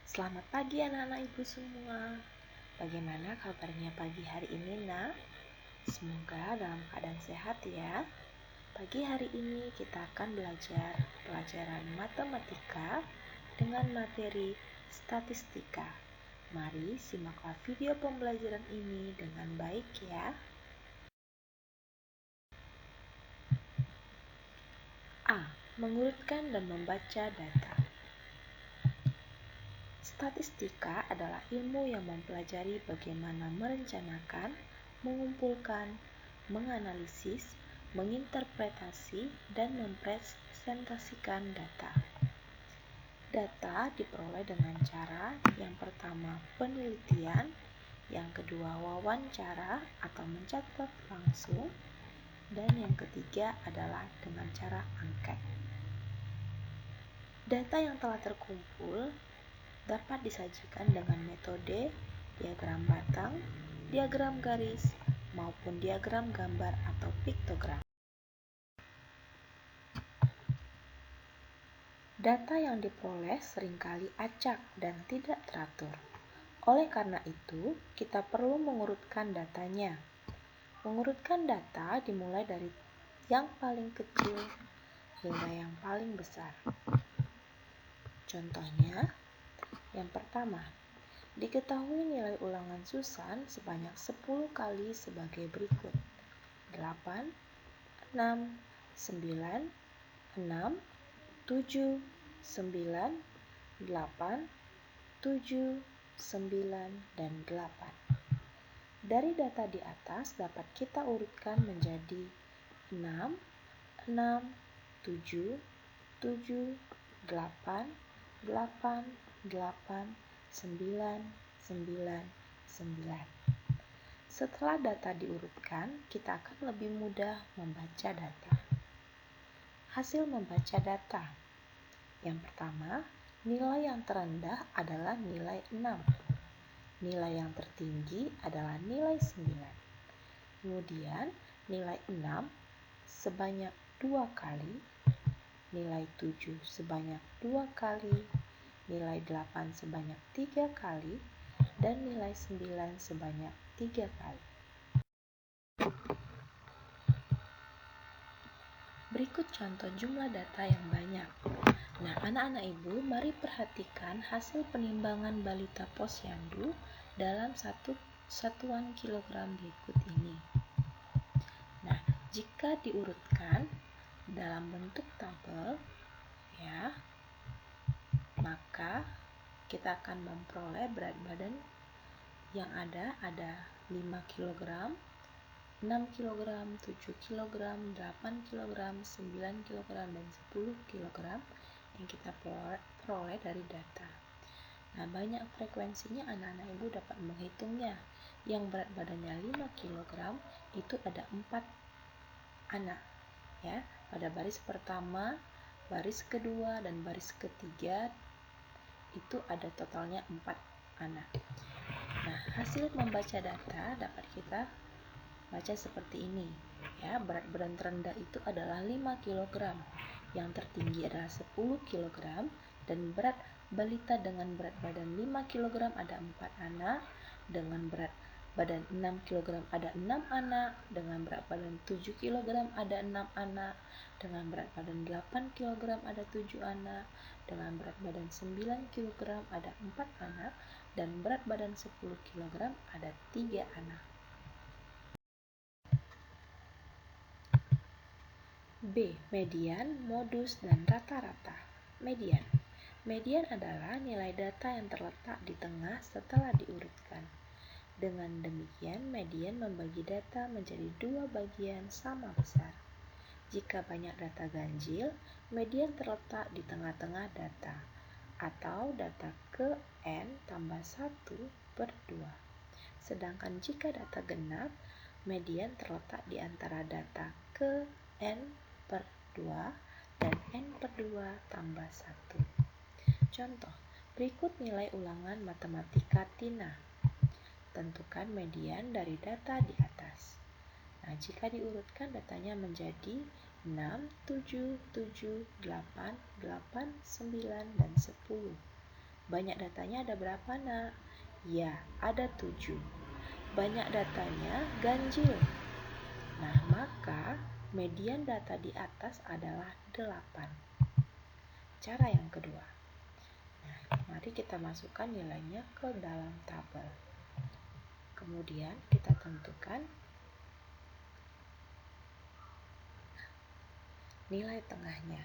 Selamat pagi anak-anak ibu semua. Bagaimana kabarnya pagi hari ini, nak? Semoga dalam keadaan sehat ya. Pagi hari ini kita akan belajar pelajaran matematika dengan materi statistika. Mari simaklah video pembelajaran ini dengan baik ya. A. Mengurutkan dan membaca data. Statistika adalah ilmu yang mempelajari bagaimana merencanakan, mengumpulkan, menganalisis, menginterpretasi, dan mempresentasikan data. Data diperoleh dengan cara yang pertama penelitian, yang kedua wawancara atau mencatat langsung, dan yang ketiga adalah dengan cara angket. Data yang telah terkumpul dapat disajikan dengan metode diagram batang, diagram garis, maupun diagram gambar atau piktogram. Data yang diperoleh seringkali acak dan tidak teratur. Oleh karena itu, kita perlu mengurutkan datanya. Mengurutkan data dimulai dari yang paling kecil hingga yang paling besar. Contohnya, yang pertama, diketahui nilai ulangan Susan sebanyak 10 kali sebagai berikut. 8, 6, 9, 6, 7, 9, 8, 7, 9, dan 8. Dari data di atas dapat kita urutkan menjadi 6, 6, 7, 7, 8, 8, 8, 9, 9, 9. Setelah data diurutkan, kita akan lebih mudah membaca data. Hasil membaca data. Yang pertama, nilai yang terendah adalah nilai 6. Nilai yang tertinggi adalah nilai 9. Kemudian, nilai 6 sebanyak 2 kali, nilai 7 sebanyak 2 kali, nilai 8 sebanyak 3 kali, dan nilai 9 sebanyak 3 kali. Berikut contoh jumlah data yang banyak. Nah, anak-anak ibu, mari perhatikan hasil penimbangan balita posyandu dalam satuan kilogram berikut ini. Nah, jika diurutkan dalam bentuk tabel, ya, maka kita akan memperoleh berat badan yang ada 5 kg, 6 kg, 7 kg, 8 kg, 9 kg, dan 10 kg yang kita peroleh dari data. Nah, banyak frekuensinya anak-anak ibu dapat menghitungnya. Yang berat badannya 5 kg itu ada 4 anak, ya. Pada baris pertama, baris kedua, dan baris ketiga itu ada totalnya 4 anak. Nah, hasil membaca data dapat kita baca seperti ini, ya. Berat badan terendah itu adalah 5 kg, yang tertinggi adalah 10 kg, dan berat balita dengan berat badan 5 kg ada 4 anak, dengan berat badan 6 kg ada 6 anak, dengan berat badan 7 kg ada 6 anak, dengan berat badan 8 kg ada 7 anak, dengan berat badan 9 kg ada 4 anak, dan berat badan 10 kg ada 3 anak. B. Median, modus, dan rata-rata. Median. Median adalah nilai data yang terletak di tengah setelah diurutkan. Dengan demikian, median membagi data menjadi 2 bagian sama besar. Jika banyak data ganjil, median terletak di tengah-tengah data, atau data ke n tambah 1/2. Sedangkan jika data genap, median terletak di antara data ke n/2 dan n/2 tambah 1. Contoh, berikut nilai ulangan matematika Tina. Tentukan median dari data di atas. Nah, jika diurutkan datanya menjadi 6, 7, 7, 8, 8, 9, dan 10. Banyak datanya ada berapa, Nak? Ya, ada 7. Banyak datanya ganjil. Nah, maka median data di atas adalah 8. Cara yang kedua. Nah, mari kita masukkan nilainya ke dalam tabel. Kemudian kita tentukan nilai tengahnya,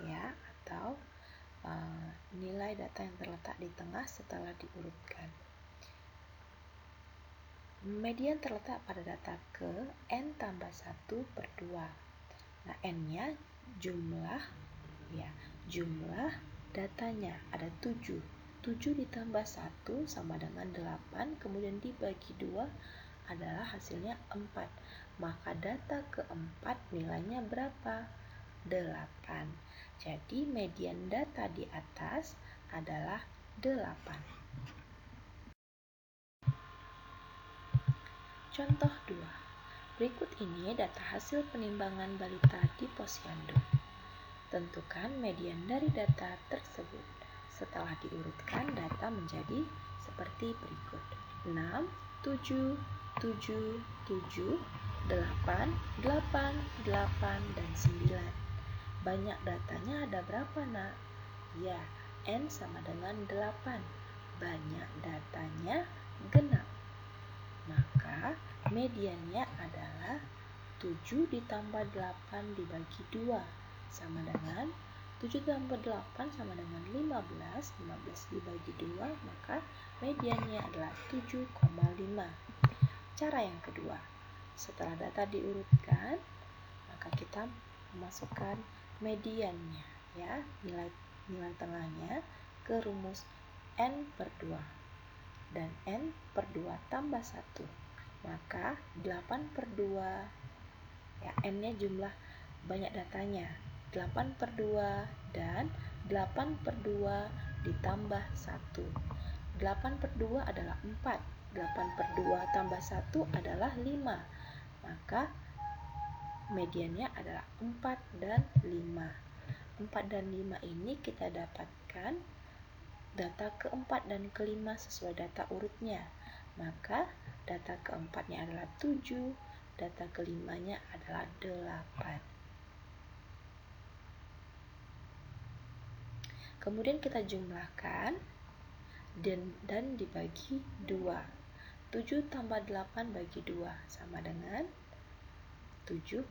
ya, atau nilai data yang terletak di tengah setelah diurutkan. Median terletak pada data ke N tambah 1 per 2. Nah, N-nya jumlah datanya ada 7. 7 ditambah 1 sama dengan 8, kemudian dibagi 2 adalah hasilnya 4. Maka data keempat nilainya berapa? 8. Jadi median data di atas adalah 8. Contoh 2. Berikut ini data hasil penimbangan balita di posyandu. Tentukan median dari data tersebut. Setelah diurutkan, data menjadi seperti berikut. 6, 7, 7, 7, 8, 8, 8, dan 9. Banyak datanya ada berapa, Nak? Ya, N sama dengan 8. Banyak datanya genap. Maka mediannya adalah 7 ditambah 8 dibagi 2 sama dengan 7 tambah 8 sama dengan 15. 15 dibagi 2, maka mediannya adalah 7,5. Cara yang kedua. Setelah data diurutkan, maka kita memasukkan mediannya, ya, nilai tengahnya ke rumus N per 2 dan N per 2 tambah 1. Maka 8 per 2, ya, N-nya jumlah banyak datanya, 8 per 2 dan 8 per 2 ditambah 1. 8 per 2 adalah 4. 8 per 2 tambah 1 adalah 5. Maka mediannya adalah 4 dan 5. 4 dan 5 ini kita dapatkan data keempat dan kelima sesuai data urutnya. Maka data keempatnya adalah 7, data kelimanya adalah 8. Kemudian kita jumlahkan dan dibagi 2. 7 tambah 8 bagi 2 sama dengan 7,5.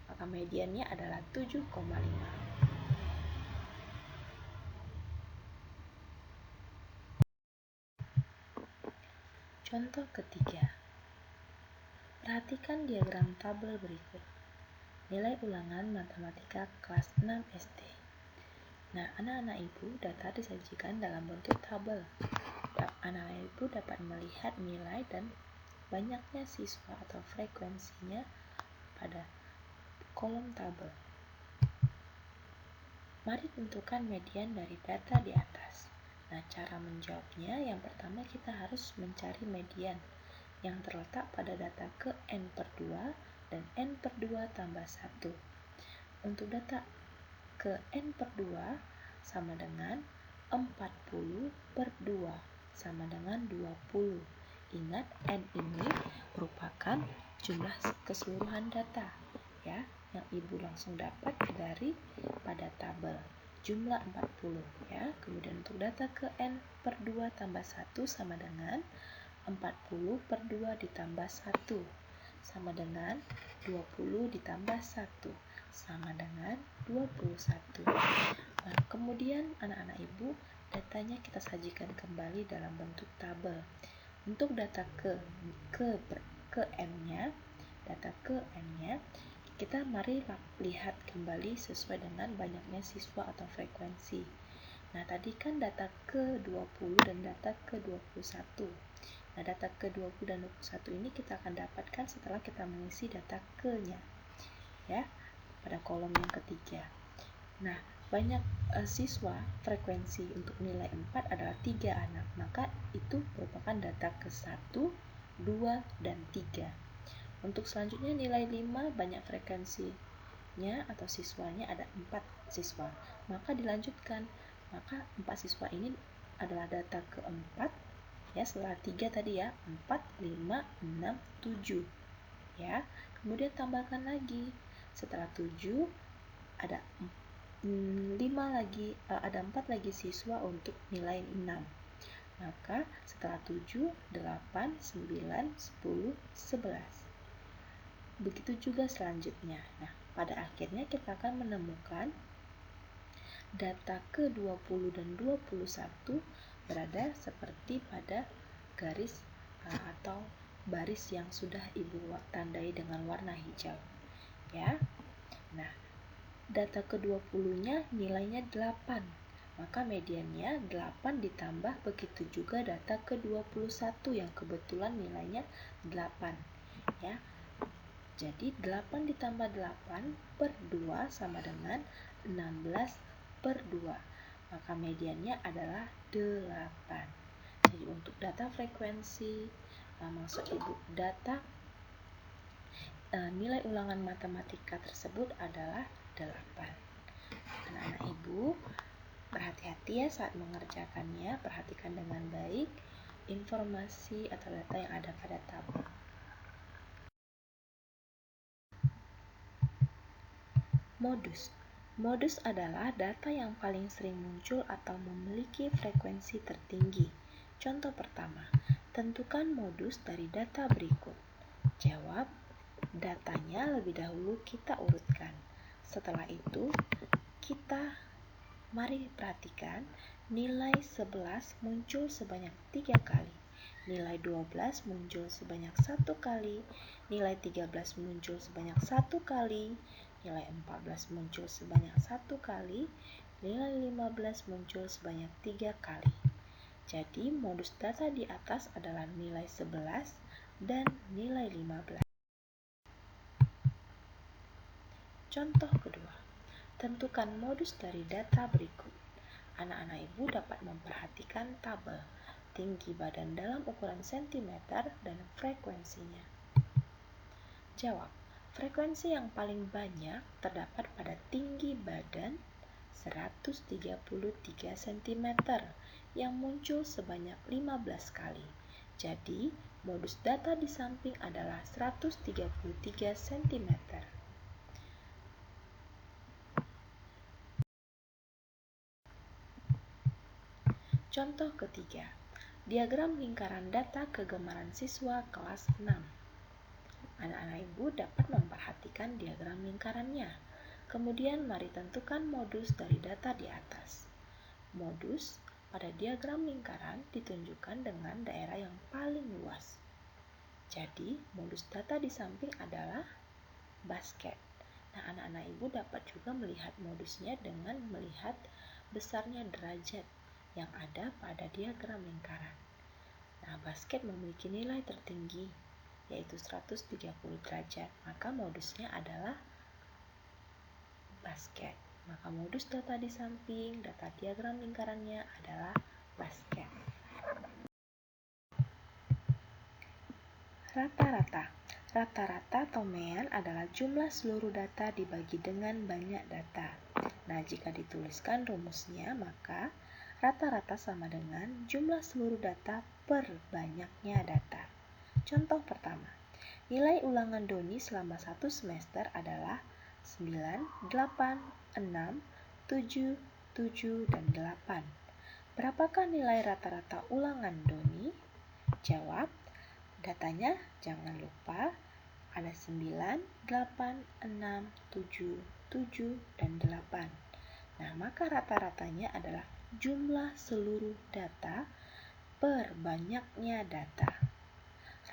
Maka mediannya adalah 7,5. Contoh ketiga. Perhatikan diagram tabel berikut. Nilai ulangan matematika kelas 6 SD. Nah, anak-anak ibu, data disajikan dalam bentuk tabel. Anak-anak ibu dapat melihat nilai dan banyaknya siswa atau frekuensinya pada kolom tabel. Mari tentukan median dari data di atas. Nah, cara menjawabnya, yang pertama kita harus mencari median yang terletak pada data ke N per 2 dan N per 2 tambah 1. Untuk data ke N per 2 sama dengan 40 per 2 sama dengan 20. Ingat, N ini merupakan jumlah keseluruhan data, ya, yang ibu langsung dapat dari pada tabel. Jumlah 40, ya. Kemudian untuk data ke N per 2 tambah 1 sama dengan 40 per 2 ditambah 1 sama dengan 20 ditambah 1 sama dengan 21. Nah, kemudian anak-anak ibu, datanya kita sajikan kembali dalam bentuk tabel. Untuk data ke N-nya, kita mari lihat kembali sesuai dengan banyaknya siswa atau frekuensi. Nah, tadi kan data ke 20 dan data ke 21. Nah, data ke 20 dan 21 ini kita akan dapatkan setelah kita mengisi data ke-nya, ya, pada kolom yang ketiga. Nah, banyak siswa, frekuensi untuk nilai 4 adalah 3 anak, maka itu merupakan data ke-1, 2, dan 3. Untuk selanjutnya nilai 5, banyak frekuensinya atau siswanya ada 4 siswa, maka dilanjutkan Maka 4 siswa ini adalah data keempat, ya, setelah 3 tadi ya, 4, 5, 6, 7. Ya, kemudian tambahkan lagi. Setelah 7 ada 5 lagi, ada 4 lagi siswa untuk nilai 6. Maka setelah 7, 8, 9, 10, 11. Begitu juga selanjutnya. Nah, pada akhirnya kita akan menemukan data ke-20 dan 21 berada seperti pada garis atau baris yang sudah Ibu tandai dengan warna hijau. Ya. Nah, data ke-20-nya nilainya 8. Maka mediannya 8 ditambah, begitu juga data ke-21 yang kebetulan nilainya 8. Ya. Jadi 8 ditambah 8 per 2 sama dengan 16 per 2. Maka mediannya adalah 8. Jadi untuk data frekuensi, maksud Ibu data nilai ulangan matematika tersebut adalah 8. Anak-anak Ibu, berhati-hati ya saat mengerjakannya, perhatikan dengan baik informasi atau data yang ada pada tabel. Modus. Modus adalah data yang paling sering muncul atau memiliki frekuensi tertinggi. Contoh pertama, tentukan modus dari data berikut. Jawab, datanya lebih dahulu kita urutkan. Setelah itu, mari perhatikan nilai 11 muncul sebanyak 3 kali. Nilai 12 muncul sebanyak 1 kali. Nilai 13 muncul sebanyak 1 kali. Nilai 14 muncul sebanyak 1 kali, nilai 15 muncul sebanyak 3 kali. Jadi modus data di atas adalah nilai 11 dan nilai 15. Contoh kedua, tentukan modus dari data berikut. Anak-anak Ibu dapat memperhatikan tabel tinggi badan dalam ukuran cm dan frekuensinya. Jawab. Frekuensi yang paling banyak terdapat pada tinggi badan 133 cm yang muncul sebanyak 15 kali. Jadi, modus data di samping adalah 133 cm. Contoh ketiga, diagram lingkaran data kegemaran siswa kelas 6. Anak-anak Ibu dapat memperhatikan diagram lingkarannya. Kemudian mari tentukan modus dari data di atas. Modus pada diagram lingkaran ditunjukkan dengan daerah yang paling luas. Jadi, modus data di samping adalah basket. Nah, anak-anak Ibu dapat juga melihat modusnya dengan melihat besarnya derajat yang ada pada diagram lingkaran. Nah, basket memiliki nilai tertinggi, yaitu 130 derajat, maka modusnya adalah basket. Maka modus data di samping data diagram lingkarannya adalah basket. Rata-rata. Rata-rata atau mean adalah jumlah seluruh data dibagi dengan banyak data. Nah, jika dituliskan rumusnya, maka rata-rata sama dengan jumlah seluruh data per banyaknya data. Contoh pertama, nilai ulangan Doni selama 1 semester adalah 9, 8, 6, 7, 7, dan 8. Berapakah nilai rata-rata ulangan Doni? Jawab, datanya jangan lupa ada 9, 8, 6, 7, 7, dan 8. Nah, maka rata-ratanya adalah jumlah seluruh data per banyaknya data.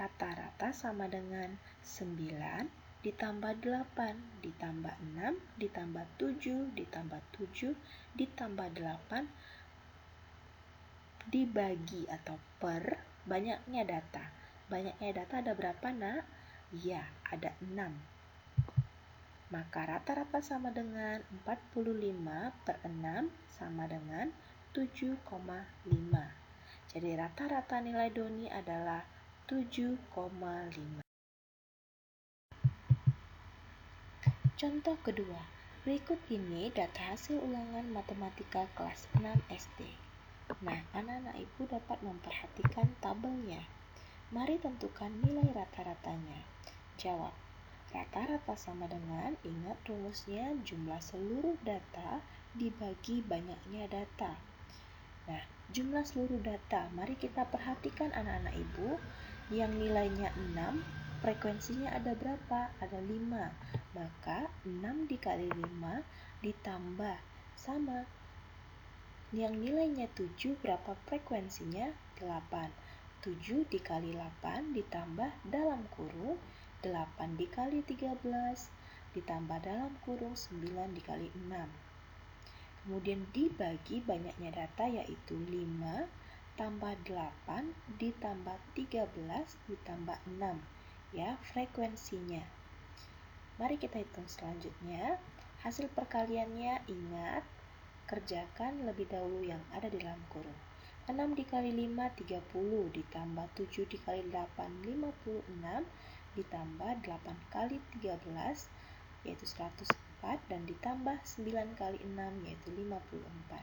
Rata-rata sama dengan 9 ditambah 8 ditambah 6 ditambah 7 ditambah 7 ditambah 8 dibagi atau per banyaknya data. Banyaknya data ada berapa, Nak? Ya, ada 6. Maka rata-rata sama dengan 45 per 6 sama dengan 7,5. Jadi rata-rata nilai Doni adalah 7,5. Contoh kedua, Berikut ini data hasil ulangan matematika kelas 6 SD. Nah, anak-anak ibu dapat memperhatikan tabelnya. Mari tentukan nilai rata-ratanya. Jawab. Rata-rata sama dengan, ingat rumusnya, jumlah seluruh data dibagi banyaknya data. Nah, jumlah seluruh data, mari kita perhatikan anak-anak ibu, yang nilainya 6, frekuensinya ada berapa? Ada 5. Maka 6 dikali 5 ditambah sama. Yang nilainya 7, berapa frekuensinya? 8. 7 dikali 8 ditambah dalam kurung 8 dikali 13 ditambah dalam kurung 9 dikali 6. Kemudian dibagi banyaknya data yaitu 5 tambah 8 ditambah 13 ditambah 6 ya frekuensinya. Mari kita hitung selanjutnya. Hasil perkaliannya ingat, kerjakan lebih dahulu yang ada di dalam kurung. 6 dikali 5 30 ditambah 7 dikali 8 56 ditambah 8 kali 13 yaitu 104 dan ditambah 9 kali 6 yaitu 54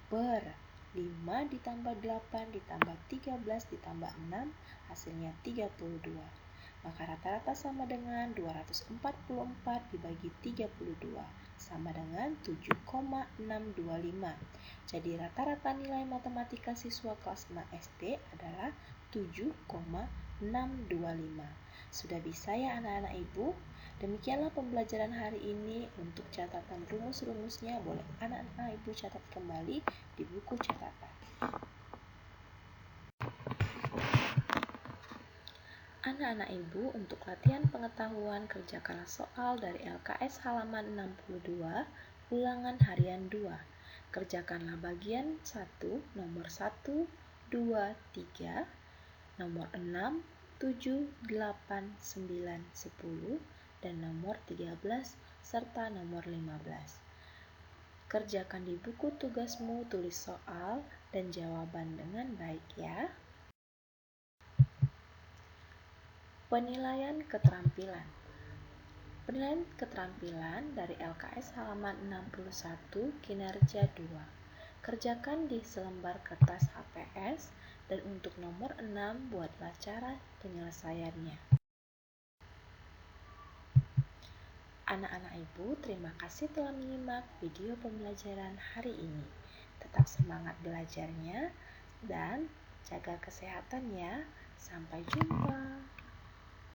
per 5 ditambah 8 ditambah 13 ditambah 6 hasilnya 32. Maka rata-rata sama dengan 244 dibagi 32 sama dengan 7,625. Jadi rata-rata nilai matematika siswa kelas 6 SD adalah 7,625. Sudah bisa ya anak-anak ibu? Demikianlah pembelajaran hari ini. Untuk catatan rumus-rumusnya boleh anak-anak ibu catat kembali di buku catatan. Anak-anak ibu, untuk latihan pengetahuan kerjakanlah soal dari LKS halaman 62, ulangan harian 2. Kerjakanlah bagian 1, nomor 1, 2, 3, nomor 6, 7, 8, 9, 10, dan nomor 13 serta nomor 15. Kerjakan di buku tugasmu, tulis soal dan jawaban dengan baik ya. Penilaian keterampilan. Penilaian keterampilan dari LKS halaman 61 kinerja 2. Kerjakan di selembar kertas HPS dan untuk nomor 6 buatlah cara penyelesaiannya. Anak-anak ibu, terima kasih telah menyimak video pembelajaran hari ini. Tetap semangat belajarnya dan jaga kesehatan ya. Sampai jumpa.